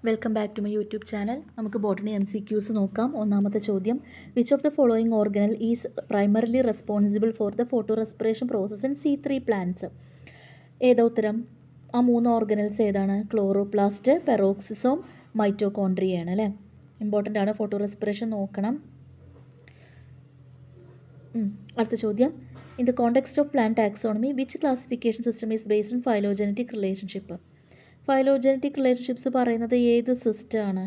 Welcome back to my YouTube channel. നമുക്ക് botany MCQs നോക്കാം. ഒന്നാമത്തെ ചോദ്യം, which of the following organelle is primarily responsible for the photorespiration process in C3 plants? ഏതാ ഉത്തരം? ആ 3 organelles ഏതാണ്? Chloroplast, പെറോക്സിസോം, മൈറ്റോകോൺട്രിയയാണ് അല്ലേ. ഇമ്പോർട്ടൻ്റ് ആണ്, ഫോട്ടോ റെസ്പിറേഷൻ നോക്കണം. അടുത്ത ചോദ്യം, in the context of plant taxonomy which classification system is based on phylogenetic relationship? Phylogenetic relationships പറയുന്നത് ഏത് സിസ്റ്റമാണ്?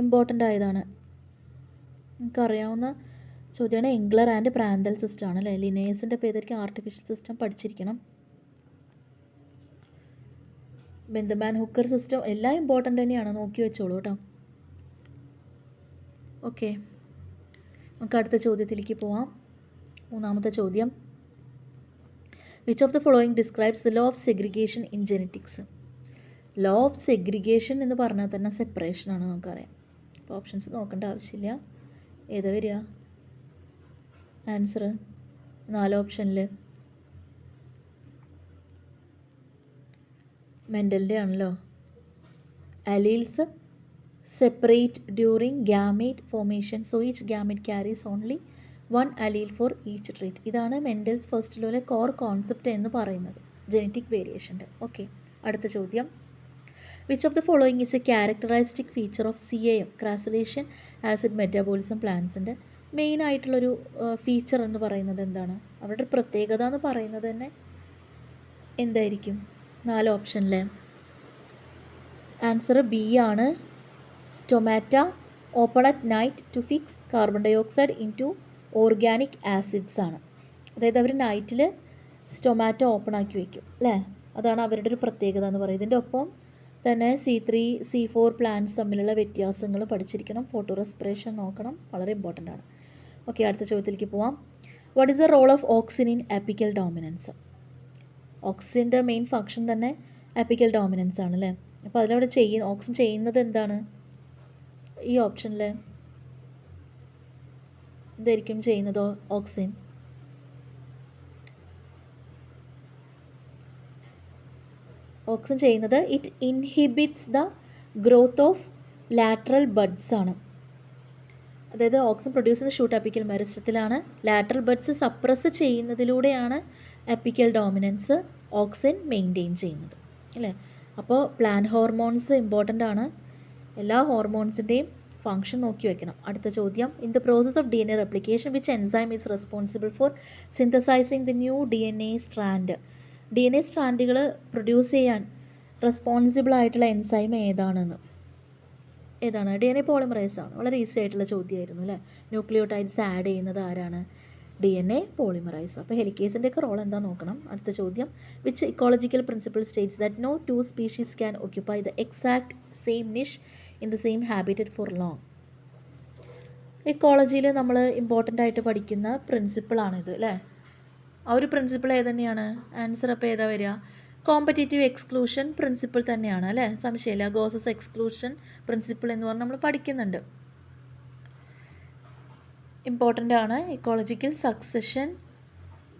ഇമ്പോർട്ടൻ്റ് ആയതാണ്, നമുക്കറിയാവുന്ന ചോദ്യമാണ്. എംഗ്ലർ ആൻഡ് പ്രാന്തൽ സിസ്റ്റമാണ് അല്ലേ. ലിനേഴ്സിൻ്റെ പേരായിരിക്കും ആർട്ടിഫിഷ്യൽ സിസ്റ്റം പഠിച്ചിരിക്കണം. ബെന്തമാൻ ഹുക്കർ സിസ്റ്റം എല്ലാം ഇമ്പോർട്ടൻ്റ് തന്നെയാണ്, നോക്കി വെച്ചോളൂ കേട്ടോ. ഓക്കെ, നമുക്ക് അടുത്ത ചോദ്യത്തിലേക്ക് പോവാം. മൂന്നാമത്തെ ചോദ്യം, which of the following describes the law of segregation in genetics? Law of segregation എന്ന് പറഞ്ഞാൽ തന്നെ സെപ്പറേഷൻ ആണ്, നമുക്കറിയാം. അപ്പോൾ ഓപ്ഷൻസ് നോക്കേണ്ട ആവശ്യമില്ല. ഏതാ വരിക ആൻസർ? 4 ഓപ്ഷനിൽ മെൻഡലിൻ്റെ ആണല്ലോ. Alleles separate during gamete formation, so each gamete carries only 1 allele for each trait. ഇതാണ് മെൻഡൽസ് ഫസ്റ്റ് ലോയിലെ കോർ കോൺസെപ്റ്റ് എന്ന് പറയുന്നത്, ജെനറ്റിക് വേരിയേഷൻ്റെ. ഓക്കെ, അടുത്ത ചോദ്യം, which of the following is a characteristic feature of CAM, crassulacean acid metabolism പ്ലാന്റ്സിൻ്റെ main ആയിട്ടുള്ളൊരു feature എന്ന് പറയുന്നത് എന്താണ്? അവരുടെ പ്രത്യേകത എന്ന് പറയുന്നത് തന്നെ എന്തായിരിക്കും? 4 ഓപ്ഷനിലെ ആൻസർ B ആണ്. Stomata open at night to fix carbon dioxide into organic acids ആണ്. അതായത് അവർ നൈറ്റിൽ സ്റ്റൊമാറ്റോ ഓപ്പൺ ആക്കി വയ്ക്കും അല്ലേ, അതാണ് അവരുടെ ഒരു പ്രത്യേകത എന്ന് പറയുന്നത്. ഇതിൻ്റെ ഒപ്പം തന്നെ C3 C4 പ്ലാന്റ്സ് തമ്മിലുള്ള വ്യത്യാസങ്ങൾ പഠിച്ചിരിക്കണം. ഫോട്ടോ റെസ്പിറേഷൻ നോക്കണം, വളരെ ഇമ്പോർട്ടൻ്റ് ആണ്. ഓക്കെ, അടുത്ത ചോദ്യത്തിലേക്ക് പോവാം. What is the role of auxin in apical dominance? ഓക്സിൻ്റെ മെയിൻ ഫങ്ഷൻ തന്നെ അപ്പിക്കൽ ഡോമിനൻസ് ആണ് അല്ലേ. അപ്പോൾ അതിലവിടെ ഓക്സിൻ ചെയ്യുന്നത് എന്താണ്? ഈ ഓപ്ഷനിൽ എന്തായിരിക്കും ചെയ്യുന്നത്? ഓക്സിൻ ചെയ്യുന്നത് it inhibits the growth of lateral buds ആണ്. അതായത് ഓക്സിൻ പ്രൊഡ്യൂസ് ചെയ്യുന്ന ഷൂട്ട് അപ്പിക്കൽ മെറിസ്റ്റത്തിലാണ്. ലാറ്ററൽ ബഡ്സ് സപ്രസ് ചെയ്യുന്നതിലൂടെയാണ് അപ്പിക്കൽ ഡോമിനൻസ് ഓക്സിൻ മെയിൻറ്റെയിൻ ചെയ്യുന്നത് അല്ലേ. അപ്പോൾ പ്ലാന്റ് ഹോർമോൺസ് ഇമ്പോർട്ടൻ്റ് ആണ്, എല്ലാ ഹോർമോൺസിൻ്റെയും ഫങ്ഷൻ നോക്കി വെക്കണം. അടുത്ത ചോദ്യം, in the process of DNA replication which enzyme is responsible for synthesizing the new DNA strand? DNA സ്ട്രാൻഡുകൾ പ്രൊഡ്യൂസ് ചെയ്യാൻ റെസ്പോൺസിബിൾ ആയിട്ടുള്ള എൻസൈം ഏതാണ്? DNA പോളിമറൈസ് ആണ്. വളരെ ഈസി ആയിട്ടുള്ള ചോദ്യമായിരുന്നു അല്ലേ. ന്യൂക്ലിയോടൈഡ്സ് ആഡ് ചെയ്യുന്നത് ആരാണ്? DNA polymerise. അപ്പോൾ ഹെലിക്കേസിൻ്റെ ഒക്കെ റോൾ എന്താ നോക്കണം. അടുത്ത ചോദ്യം, which ecological principle states that no 2 species can occupy the exact same niche in the same habitat for long? ഇക്കോളജിയിൽ നമ്മൾ ഇമ്പോർട്ടൻ്റ് ആയിട്ട് പഠിക്കുന്ന പ്രിൻസിപ്പിളാണിത് അല്ലേ. ആ ഒരു പ്രിൻസിപ്പിൾ ഏതന്നെയാണ്? ആൻസർ അപ്പോൾ ഏതാ വരിക? കോമ്പറ്റേറ്റീവ് എക്സ്ക്ലൂഷൻ പ്രിൻസിപ്പിൾ തന്നെയാണ് അല്ലേ, സംശയമില്ല. ഗോസസ് എക്സ്ക്ലൂഷൻ പ്രിൻസിപ്പിൾ എന്ന് പറഞ്ഞാൽ നമ്മൾ പഠിക്കുന്നുണ്ട്. ഇമ്പോർട്ടൻ്റ് ആണ്. ഇക്കോളജിക്കൽ സക്സഷൻ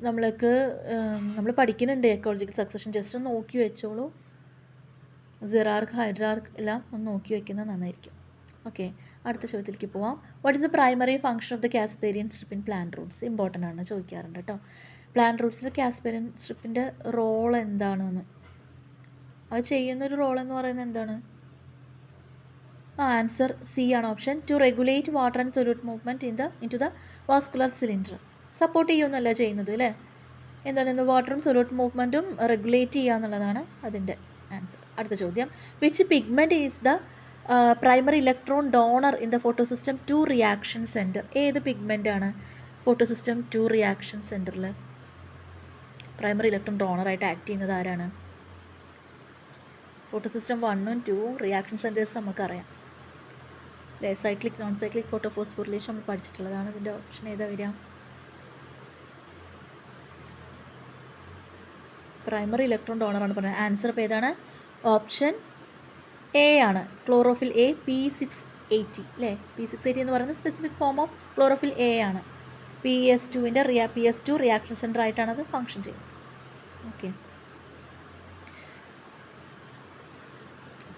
നമ്മൾ പഠിക്കുന്നുണ്ട്. ഇക്കോളജിക്കൽ സക്സഷൻ ജസ്റ്റ് ഒന്ന് നോക്കി വെച്ചോളൂ. സിറാർക്ക് ഹൈഡ്രാർക്ക് എല്ലാം ഒന്ന് നോക്കി വയ്ക്കുന്നത് നന്നായിരിക്കും. ഓക്കെ, അടുത്ത ചോദ്യത്തിലേക്ക് പോവാം. What is the primary function of the കാസ്പേരിയൻ strip in plant Roots? Important ആണ്, ചോദിക്കാറുണ്ട് കേട്ടോ. പ്ലാന്റ് റൂട്ട്സിൽ കാസ്പേരിയൻ സ്ട്രിപ്പിൻ്റെ റോൾ എന്താണെന്ന്, അത് ചെയ്യുന്നൊരു റോൾ എന്ന് പറയുന്നത് എന്താണ്? ആൻസർ C ആണ്, option. To regulate water and solute movement into the vascular cylinder. Support ചെയ്യുമെന്നല്ല ചെയ്യുന്നത് അല്ലേ. എന്താണ്? വാട്ടറും സൊല്യൂട്ട് മൂവ്മെൻറ്റും റെഗുലേറ്റ് ചെയ്യുക എന്നുള്ളതാണ് അതിൻ്റെ ആൻസർ. അടുത്ത ചോദ്യം, which pigment is the primary electron donor in the photosystem 2 reaction centre? ഏത് പിഗ്മെൻ്റ് ആണ് ഫോട്ടോസിസ്റ്റം 2 റിയാക്ഷൻ സെൻറ്ററിൽ പ്രൈമറി ഇലക്ട്രോൺ ഡോണറായിട്ട് ആക്ട് ചെയ്യുന്നത് ആരാണ്? ഫോട്ടോസിസ്റ്റം 1ഉം 2ഉം റിയാക്ഷൻ സെൻറ്റേഴ്സ് നമുക്കറിയാം അല്ലേ. സൈക്ലിക് നോൺ സൈക്ലിക് ഫോട്ടോഫോസ്ഫോറിലേഷൻ നമ്മൾ പഠിച്ചിട്ടുള്ളതാണ്. ഇതിൻ്റെ ഓപ്ഷൻ ഏതാ വരിക? പ്രൈമറി ഇലക്ട്രോൺ ഡോണറാണ് പറഞ്ഞത്. ആൻസർ അപ്പോൾ ഏതാണ്? ഓപ്ഷൻ A ആണ്, ക്ലോറോഫിൽ A, P680 അല്ലേ. P680 എന്ന് പറയുന്നത് specific form of chlorophyll A ആണ്. PS2 റിയാക്ഷൻ സെൻറ്റർ ആയിട്ടാണ് അത് ഫങ്ഷൻ ചെയ്യുന്നത്. ഓക്കെ,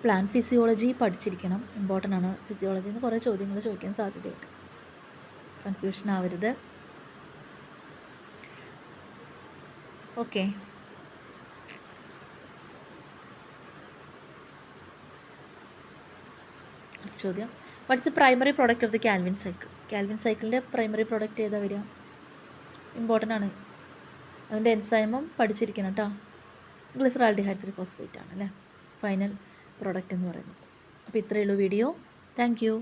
പ്ലാന്റ് ഫിസിയോളജി പഠിച്ചിരിക്കണം, ഇമ്പോർട്ടൻ്റ് ആണ്. ഫിസിയോളജിയിൽ നിന്ന് കുറേ ചോദ്യങ്ങൾ ചോദിക്കാൻ സാധ്യതയുണ്ട്, കൺഫ്യൂഷൻ ആവരുത്. ഓക്കെ, അടുത്ത ചോദ്യം, what's a primary product of the Calvin cycle? Calvin സൈക്കിളിൻ്റെ പ്രൈമറി പ്രോഡക്റ്റ് ഏതാ വരിക? ഇമ്പോർട്ടൻ്റ് ആണ്, അതിൻ്റെ എൻസൈമും പഠിച്ചിരിക്കണം കേട്ടോ. ഗ്ലിസറാൾഡിഹൈഡ് 3-ഫോസ്ഫേറ്റ് ആണ് അല്ലേ ഫൈനൽ പ്രോഡക്റ്റ് എന്ന് പറയുന്നത്. അപ്പോൾ ഇത്രയേ ഉള്ളൂ വീഡിയോ. Thank you.